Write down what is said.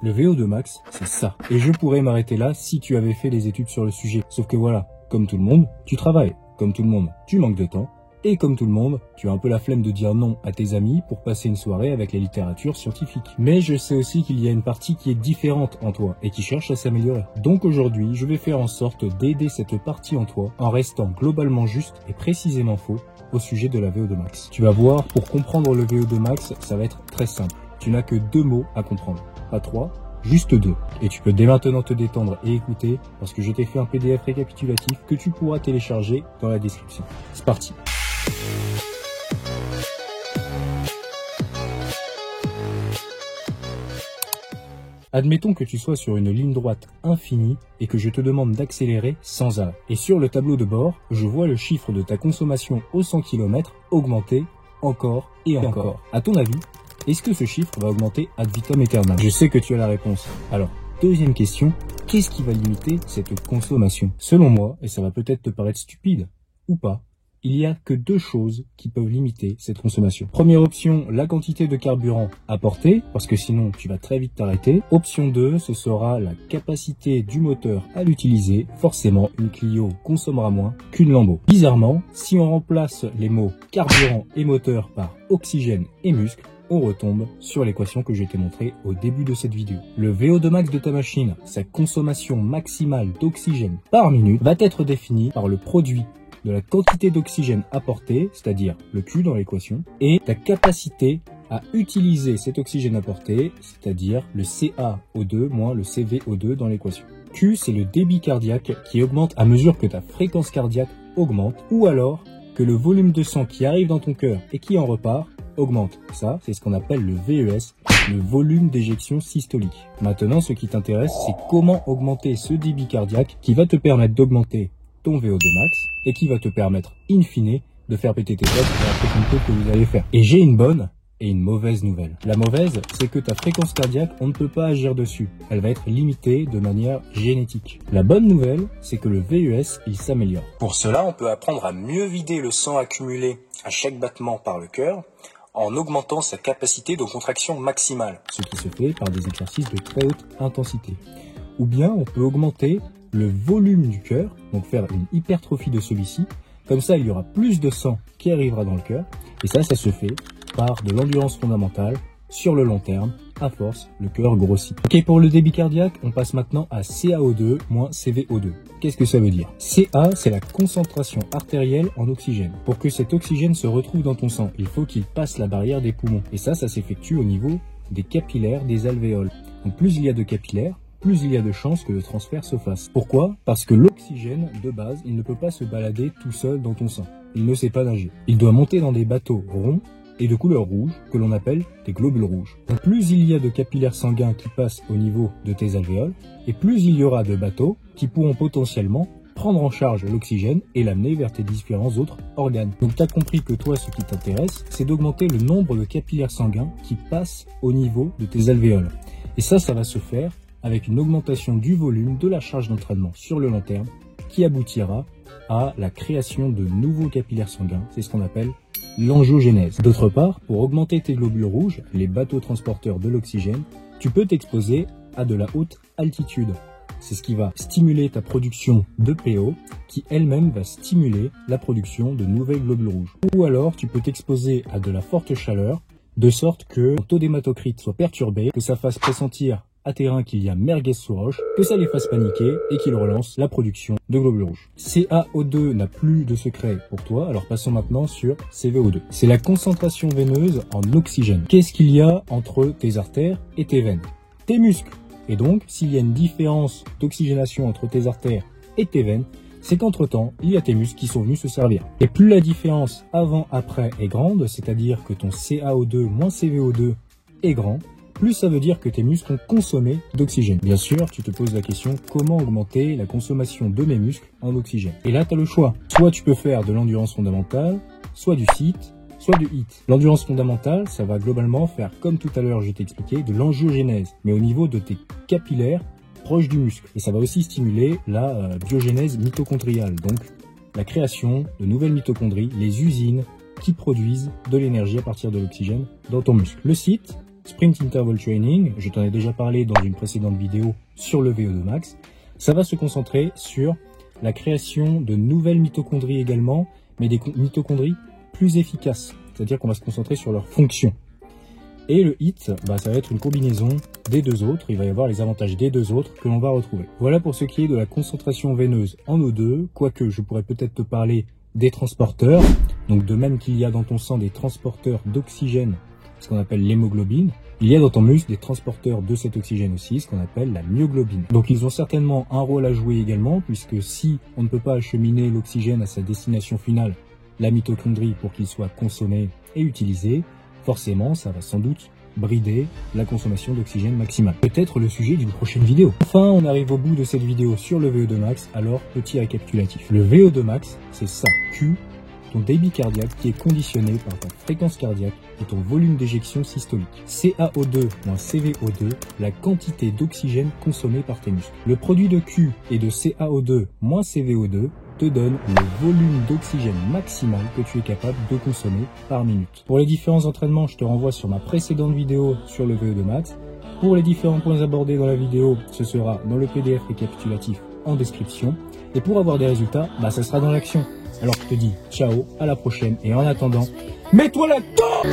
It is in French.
Le VO2 max, c'est ça. Et je pourrais m'arrêter là si tu avais fait des études sur le sujet. Sauf que voilà, comme tout le monde, tu travailles. Comme tout le monde, tu manques de temps. Et comme tout le monde, tu as un peu la flemme de dire non à tes amis pour passer une soirée avec la littérature scientifique. Mais je sais aussi qu'il y a une partie qui est différente en toi et qui cherche à s'améliorer. Donc aujourd'hui, je vais faire en sorte d'aider cette partie en toi en restant globalement juste et précisément faux au sujet de la VO2 max. Tu vas voir, pour comprendre le VO2 max, ça va être très simple. Tu n'as que 2 mots à comprendre, pas 3. Juste 2. Et tu peux dès maintenant te détendre et écouter parce que je t'ai fait un PDF récapitulatif que tu pourras télécharger dans la description. C'est parti. Admettons que tu sois sur une ligne droite infinie et que je te demande d'accélérer sans arrêt. Et sur le tableau de bord, je vois le chiffre de ta consommation au 100 km augmenter encore et encore. À ton avis, est-ce que ce chiffre va augmenter ad vitam aeternam? Je sais que tu as la réponse. Alors, deuxième question, qu'est-ce qui va limiter cette consommation? Selon moi, et ça va peut-être te paraître stupide ou pas, il n'y a que 2 choses qui peuvent limiter cette consommation. Première option, la quantité de carburant apportée, parce que sinon tu vas très vite t'arrêter. Option 2, ce sera la capacité du moteur à l'utiliser. Forcément, une Clio consommera moins qu'une Lambo. Bizarrement, si on remplace les mots carburant et moteur par oxygène et muscle, on retombe sur l'équation que je t'ai montrée au début de cette vidéo. Le VO2 max de ta machine, sa consommation maximale d'oxygène par minute, va être définie par le produit de la quantité d'oxygène apportée, c'est-à-dire le Q dans l'équation, et ta capacité à utiliser cet oxygène apporté, c'est-à-dire le CaO2 moins le CvO2 dans l'équation. Q, c'est le débit cardiaque qui augmente à mesure que ta fréquence cardiaque augmente, ou alors que le volume de sang qui arrive dans ton cœur et qui en repart augmente. Ça, c'est ce qu'on appelle le VES, le volume d'éjection systolique. Maintenant, ce qui t'intéresse, c'est comment augmenter ce débit cardiaque qui va te permettre d'augmenter ton VO2 max et qui va te permettre, in fine, de faire péter tes potes pour la prochaine course que vous allez faire. Et j'ai une bonne et une mauvaise nouvelle. La mauvaise, c'est que ta fréquence cardiaque, on ne peut pas agir dessus. Elle va être limitée de manière génétique. La bonne nouvelle, c'est que le VES, il s'améliore. Pour cela, on peut apprendre à mieux vider le sang accumulé à chaque battement par le cœur en augmentant sa capacité de contraction maximale, ce qui se fait par des exercices de très haute intensité. Ou bien, on peut augmenter le volume du cœur, donc faire une hypertrophie de celui-ci. Comme ça, il y aura plus de sang qui arrivera dans le cœur. Et ça se fait par de l'endurance fondamentale sur le long terme. À force, le cœur grossit. Ok, pour le débit cardiaque, on passe maintenant à CaO2 moins CvO2. Qu'est-ce que ça veut dire? Ca, c'est la concentration artérielle en oxygène. Pour que cet oxygène se retrouve dans ton sang, il faut qu'il passe la barrière des poumons. Et ça s'effectue au niveau des capillaires des alvéoles. Donc plus il y a de capillaires, plus il y a de chances que le transfert se fasse. Pourquoi? Parce que l'oxygène, de base, il ne peut pas se balader tout seul dans ton sang. Il ne sait pas nager. Il doit monter dans des bateaux ronds et de couleur rouge, que l'on appelle des globules rouges. Donc plus il y a de capillaires sanguins qui passent au niveau de tes alvéoles, et plus il y aura de bateaux qui pourront potentiellement prendre en charge l'oxygène et l'amener vers tes différents autres organes. Donc tu as compris que toi, ce qui t'intéresse, c'est d'augmenter le nombre de capillaires sanguins qui passent au niveau de tes alvéoles. Et ça va se faire avec une augmentation du volume de la charge d'entraînement sur le long terme qui aboutira à la création de nouveaux capillaires sanguins. C'est ce qu'on appelle l'angiogénèse. D'autre part, pour augmenter tes globules rouges, les bateaux transporteurs de l'oxygène, tu peux t'exposer à de la haute altitude. C'est ce qui va stimuler ta production de PO, qui elle-même va stimuler la production de nouvelles globules rouges. Ou alors, tu peux t'exposer à de la forte chaleur, de sorte que ton taux d'hématocrite soit perturbé, que ça fasse pressentir à tes reins qu'il y a merguez sous roche, que ça les fasse paniquer et qu'il relance la production de globules rouges. CaO2 n'a plus de secret pour toi, alors passons maintenant sur CvO2. C'est la concentration veineuse en oxygène. Qu'est-ce qu'il y a entre tes artères et tes veines? Tes muscles. Et donc, s'il y a une différence d'oxygénation entre tes artères et tes veines, c'est qu'entre-temps, il y a tes muscles qui sont venus se servir. Et plus la différence avant-après est grande, c'est-à-dire que ton CaO2 moins CvO2 est grand, plus ça veut dire que tes muscles ont consommé d'oxygène. Bien sûr, tu te poses la question, comment augmenter la consommation de mes muscles en oxygène? Et là, tu as le choix. Soit tu peux faire de l'endurance fondamentale, soit du SIT, soit du HIIT. L'endurance fondamentale, ça va globalement faire, comme tout à l'heure je t'ai expliqué, de l'angiogénèse, mais au niveau de tes capillaires proches du muscle. Et ça va aussi stimuler la biogénèse mitochondriale, donc la création de nouvelles mitochondries, les usines qui produisent de l'énergie à partir de l'oxygène dans ton muscle. Le SIT, Sprint Interval Training, je t'en ai déjà parlé dans une précédente vidéo sur le VO2 max. Ça va se concentrer sur la création de nouvelles mitochondries également, mais des mitochondries plus efficaces. C'est-à-dire qu'on va se concentrer sur leur fonction. Et le HIIT, ça va être une combinaison des deux autres. Il va y avoir les avantages des deux autres que l'on va retrouver. Voilà pour ce qui est de la concentration veineuse en O2, quoique je pourrais peut-être te parler des transporteurs. Donc de même qu'il y a dans ton sang des transporteurs d'oxygène, ce qu'on appelle l'hémoglobine, il y a dans ton muscle des transporteurs de cet oxygène aussi, ce qu'on appelle la myoglobine. Donc ils ont certainement un rôle à jouer également, puisque si on ne peut pas acheminer l'oxygène à sa destination finale, la mitochondrie, pour qu'il soit consommé et utilisé, forcément ça va sans doute brider la consommation d'oxygène maximale. Peut-être le sujet d'une prochaine vidéo. Enfin, on arrive au bout de cette vidéo sur le VO2 max, alors petit récapitulatif. Le VO2 max, c'est ça, Q, ton débit cardiaque qui est conditionné par ta fréquence cardiaque et ton volume d'éjection systolique. CaO2 moins CVO2, la quantité d'oxygène consommée par tes muscles. Le produit de Q et de CaO2 moins CVO2 te donne le volume d'oxygène maximal que tu es capable de consommer par minute. Pour les différents entraînements, je te renvoie sur ma précédente vidéo sur le VO2 max. Pour les différents points abordés dans la vidéo, ce sera dans le PDF récapitulatif en description. Et pour avoir des résultats, ça sera dans l'action. Alors je te dis ciao, à la prochaine, et en attendant, mets-toi là-dedans!